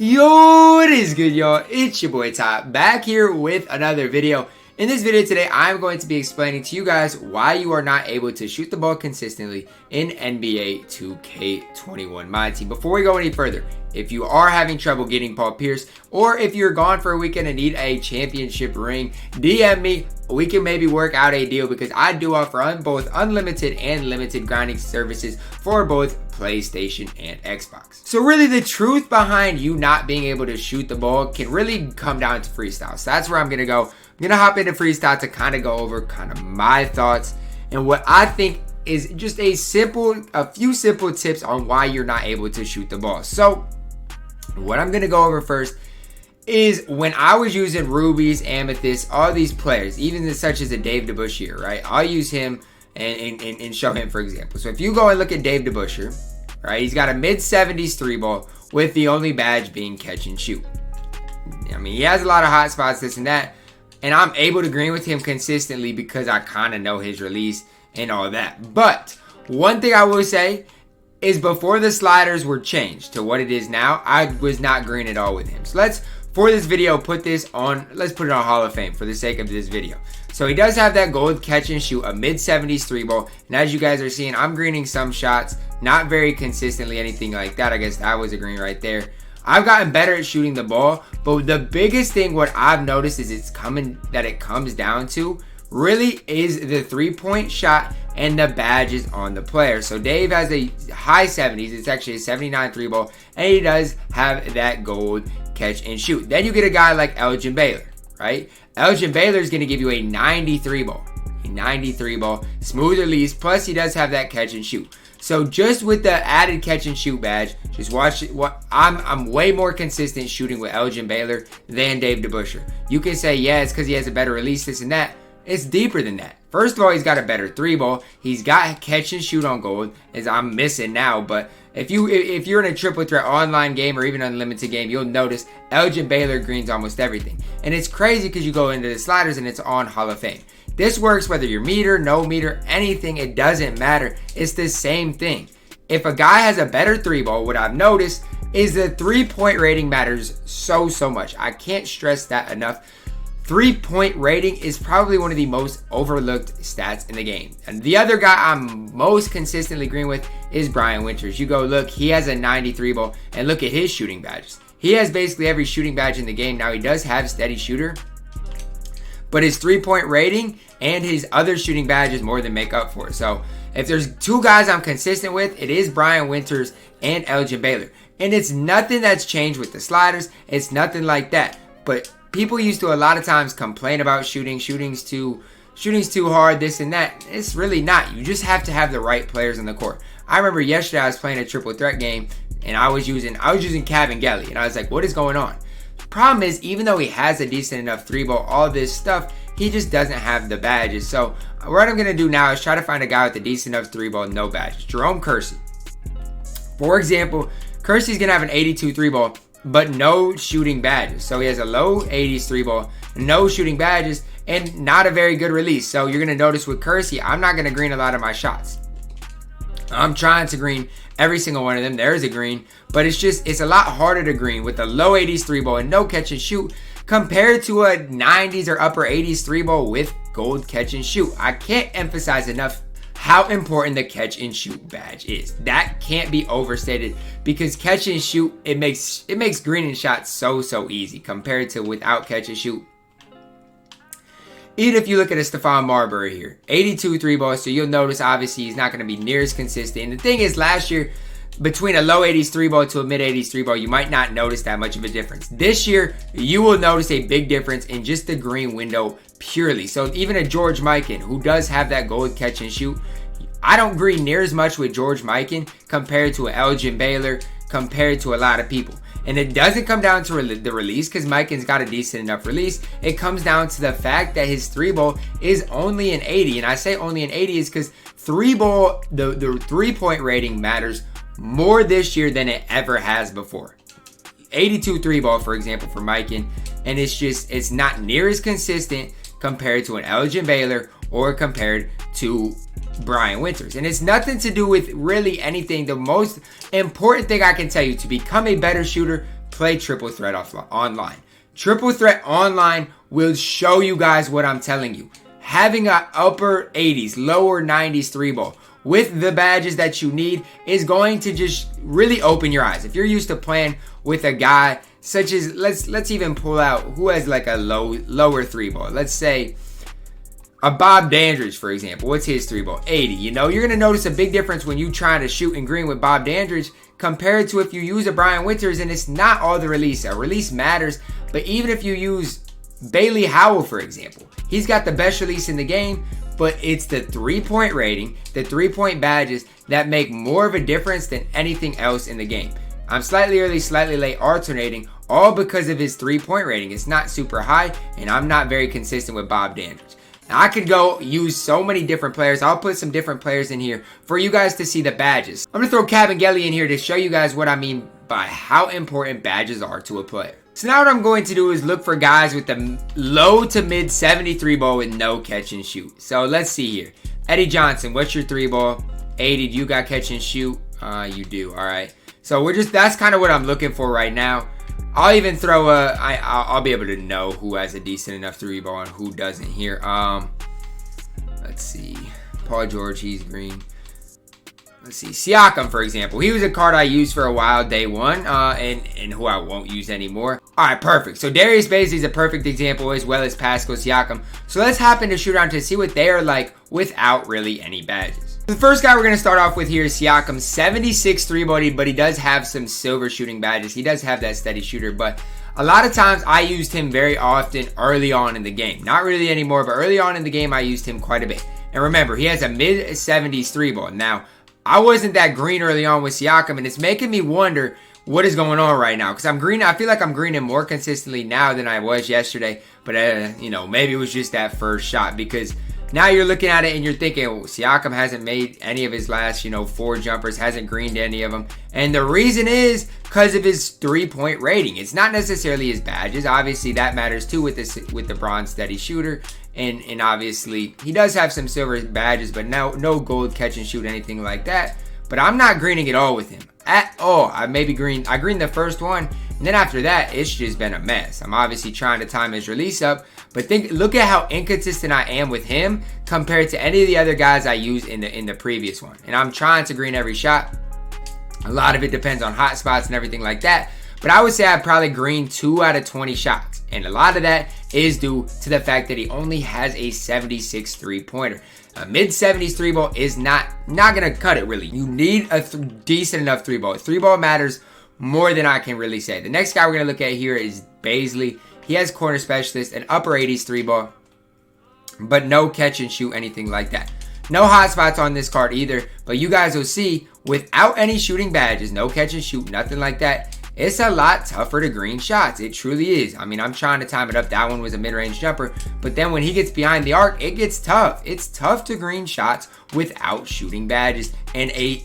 Yo, what is good, y'all? It's your boy Ty, back here with another video. In this video today, I'm going to be explaining to you guys why you are not able to shoot the ball consistently in NBA 2K21 MyTEAM. Before we go any further, if you are having trouble getting Paul Pierce, or if you're gone for a weekend and need a championship ring, DM me. We can maybe work out a deal because I do offer both unlimited and limited grinding services for both PlayStation and Xbox. So really the truth behind you not being able to shoot the ball can really come down to freestyle. So that's where I'm going to go. I'm going to hop into freestyle to kind of go over kind of my thoughts and what I think is just a few simple tips on why you're not able to shoot the ball. So what I'm going to go over first is when I was using Rubies, Amethyst, all these players, even such as a Dave DeBusschere, right? I'll use him and show him, for example. So if you go and look at Dave DeBusschere, right? He's got a mid-70s 3-ball with the only badge being catch and shoot. I mean, he has a lot of hot spots, this and that, and I'm able to green with him consistently because I kind of know his release and all that. But one thing I will say is before the sliders were changed to what it is now, I was not green at all with him. So for this video, let's put it on Hall of Fame for the sake of this video. So he does have that gold catch and shoot, a mid-70s 3-ball. And as you guys are seeing, I'm greening some shots, not very consistently, anything like that. I guess that was a green right there. I've gotten better at shooting the ball, but the biggest thing what I've noticed is it comes down to really is the 3-point shot and the badges on the player. So Dave has a high 70s. It's actually a 79 3-ball, and he does have that gold catch and shoot. Then you get a guy like Elgin Baylor, right? Elgin Baylor is going to give you a 93 ball. A 93 ball, smooth release, plus he does have that catch and shoot. So just with the added catch and shoot badge, just watch it. I'm way more consistent shooting with Elgin Baylor than Dave DeBusschere. You can say, yeah, it's because he has a better release, this and that. It's deeper than that. First of all, he's got a better 3-ball. He's got catch and shoot on gold, as I'm missing now. But if you're in a triple threat online game or even unlimited game, you'll notice Elgin Baylor greens almost everything. And it's crazy because you go into the sliders and it's on Hall of Fame. This works whether you're meter, no meter, anything. It doesn't matter. It's the same thing. If a guy has a better 3-ball, what I've noticed is the 3-point rating matters so much. I can't stress that enough. 3-point rating is probably one of the most overlooked stats in the game. And the other guy I'm most consistently green with is Brian Winters. You go look, he has a 93 ball, and look at his shooting badges. He has basically every shooting badge in the game. Now he does have steady shooter, but his 3-point rating and his other shooting badges more than make up for it. So if there's two guys I'm consistent with, it is Brian Winters and Elgin Baylor. And it's nothing that's changed with the sliders. It's nothing like that. But people used to a lot of times complain about shooting's too hard, this and that. It's really not. You just have to have the right players on the court. I remember yesterday I was playing a triple threat game and I was using Cav and Gelly, and I was like, what is going on? Problem is, even though he has a decent enough 3-ball, all this stuff, he just doesn't have the badges. So what I'm gonna do now is try to find a guy with a decent enough 3-ball, no badges. Jerome Kersey, for example. Kersey's gonna have an 82 3-ball, but no shooting badges. So he has a low 80s 3-ball, no shooting badges, and not a very good release. So you're going to notice with Kersey, I'm not going to green a lot of my shots. I'm trying to green every single one of them. There's a green, but it's a lot harder to green with a low 80s 3-ball and no catch and shoot compared to a 90s or upper 80s 3-ball with gold catch and shoot. I can't emphasize enough how important the catch and shoot badge is. That can't be overstated because catch and shoot, it makes greening shots so easy compared to without catch and shoot. Even if you look at a Stephon Marbury here, 82 3-ball, so you'll notice obviously he's not going to be near as consistent. And the thing is, last year, between a low 80s 3-ball to a mid 80s 3-ball, you might not notice that much of a difference. This year, you will notice a big difference in just the green window purely. So even a George Mikan, who does have that gold catch and shoot, I don't green near as much with George Mikan compared to an Elgin Baylor, compared to a lot of people. And it doesn't come down to the release because Mikan's got a decent enough release. It comes down to the fact that his 3-ball is only an 80. And I say only an 80 is because 3-ball, the 3-point rating matters more this year than it ever has before. 82 3-ball, for example, for Mikan. And it's not near as consistent compared to an Elgin Baylor or compared to Brian Winters. And it's nothing to do with really anything. The most important thing I can tell you to become a better shooter, play Triple Threat online. Triple Threat online will show you guys what I'm telling you. Having an upper 80s, lower 90s 3-ball with the badges that you need is going to just really open your eyes. If you're used to playing with a guy such as, let's even pull out who has like a lower 3-ball. Let's say a Bob Dandridge, for example. What's his 3-ball? 80. You know, you're going to notice a big difference when you try to shoot in green with Bob Dandridge compared to if you use a Brian Winters, and it's not all the release. A release matters, but even if you use Bailey Howell, for example, he's got the best release in the game, but it's the 3-point rating, the 3-point badges that make more of a difference than anything else in the game. I'm slightly early, slightly late alternating, all because of his 3-point rating. It's not super high, and I'm not very consistent with Bob Dandridge. Now, I could go use so many different players. I'll put some different players in here for you guys to see the badges. I'm going to throw Cabangeli in here to show you guys what I mean by how important badges are to a player. So now what I'm going to do is look for guys with the low to mid 73 ball with no catch and shoot. So let's see here. Eddie Johnson, what's your 3-ball? 80, do you got catch and shoot? You do, all right. So that's kind of what I'm looking for right now. I'll even throw I'll be able to know who has a decent enough 3-ball and who doesn't here. Let's see. Paul George, he's green. Let's see. Siakam, for example. He was a card I used for a while day one, and who I won't use anymore. All right, perfect. So Darius Bazley is a perfect example, as well as Pascal Siakam. So let's hop into shoot around to see what they are like without really any badges. The first guy we're going to start off with here is Siakam, 76 3-ball, but he does have some silver shooting badges. He does have that steady shooter, but a lot of times I used him very often early on in the game. Not really anymore, but early on in the game I used him quite a bit. And remember, he has a mid-70s 3-ball. Now, I wasn't that green early on with Siakam, and it's making me wonder what is going on right now. Because I'm green. I feel like I'm greening more consistently now than I was yesterday. But, you know, maybe it was just that first shot, because now you're looking at it and you're thinking, well, Siakam hasn't made any of his last, 4 jumpers, hasn't greened any of them. And the reason is because of his 3-point rating. It's not necessarily his badges. Obviously, that matters too with the bronze steady shooter. And obviously, he does have some silver badges, but no gold catch and shoot, anything like that. But I'm not greening it all with him. At all. I greened the first one, and then after that, it's just been a mess. I'm obviously trying to time his release up, but look at how inconsistent I am with him compared to any of the other guys I used in the previous one. And I'm trying to green every shot. A lot of it depends on hot spots and everything like that. But I would say I'd probably green 2 out of 20 shots. And a lot of that is due to the fact that he only has a 76 3-pointer. A mid-70s 3-ball is not going to cut it, really. You need a decent enough 3-ball. 3-ball matters more than I can really say. The next guy we're going to look at here is Bazley. He has corner specialist, an upper 80s 3-ball, but no catch and shoot, anything like that. No hot spots on this card either, but you guys will see, without any shooting badges, no catch and shoot, nothing like that, it's a lot tougher to green shots. It truly is. I mean, I'm trying to time it up. That one was a mid-range jumper, but then when he gets behind the arc, it gets tough. It's tough to green shots without shooting badges and a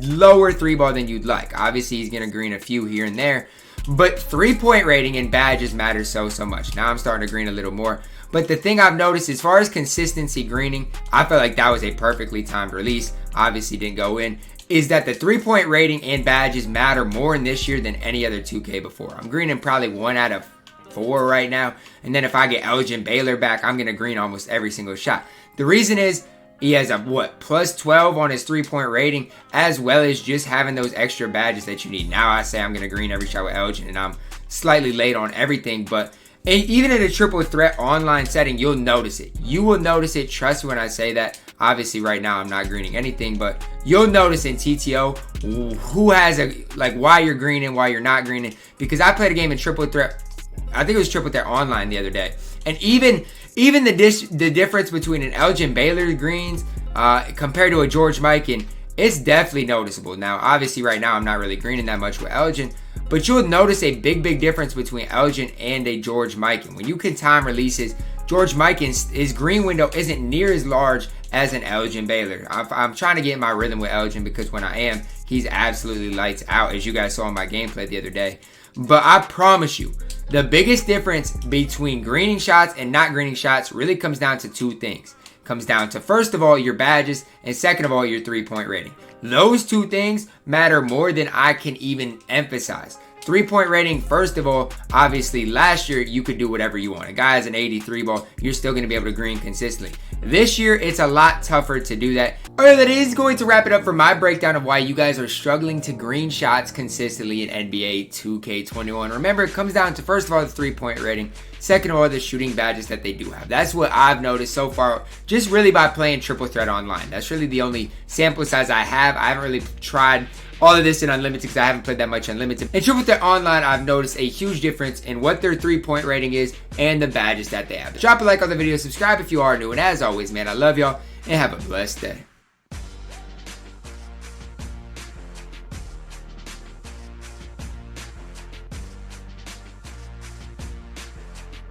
lower 3-ball than you'd like. Obviously, he's going to green a few here and there, but 3-point rating and badges matter so much. Now I'm starting to green a little more. But the thing I've noticed, as far as consistency greening, I felt like that was a perfectly timed release. Obviously didn't go in. Is that the 3-point rating and badges matter more in this year than any other 2K before. I'm greening probably 1 out of 4 right now. And then if I get Elgin Baylor back, I'm going to green almost every single shot. The reason is he has a, plus 12 on his 3-point rating, as well as just having those extra badges that you need. Now I say I'm going to green every shot with Elgin, and I'm slightly late on everything, but even in a triple threat online setting, you'll notice it. You will notice it. Trust me when I say that. Obviously, right now, I'm not greening anything, but you'll notice in TTO who has why you're greening, why you're not greening. Because I played a game in triple threat. I think it was triple threat online the other day, and even the difference between an Elgin Baylor greens compared to a George Mikan, it's definitely noticeable. Now, obviously, right now, I'm not really greening that much with Elgin, but you'll notice a big difference between Elgin and a George Mikan. When you can time releases, George Mikan's his green window isn't near as large as an Elgin Baylor. I'm trying to get in my rhythm with Elgin, because when I am, he's absolutely lights out, as you guys saw in my gameplay the other day. But I promise you, the biggest difference between greening shots and not greening shots really comes down to 2 things. It comes down to, first of all, your badges, and second of all, your 3-point rating. Those 2 things matter more than I can even emphasize. 3-point rating, first of all, obviously last year you could do whatever you want. A guy has an 83 ball, you're still going to be able to green consistently. This year, it's a lot tougher to do that. Alright, that is going to wrap it up for my breakdown of why you guys are struggling to green shots consistently in NBA 2K21. Remember, it comes down to, first of all, the 3-point rating. Second of all, the shooting badges that they do have. That's what I've noticed so far, just really by playing Triple Threat Online. That's really the only sample size I have. I haven't really tried all of this in Unlimited because I haven't played that much Unlimited. In Triple Threat Online, I've noticed a huge difference in what their 3-point rating is and the badges that they have. Drop a like on the video, subscribe if you are new, and as always, man, I love y'all, and have a blessed day.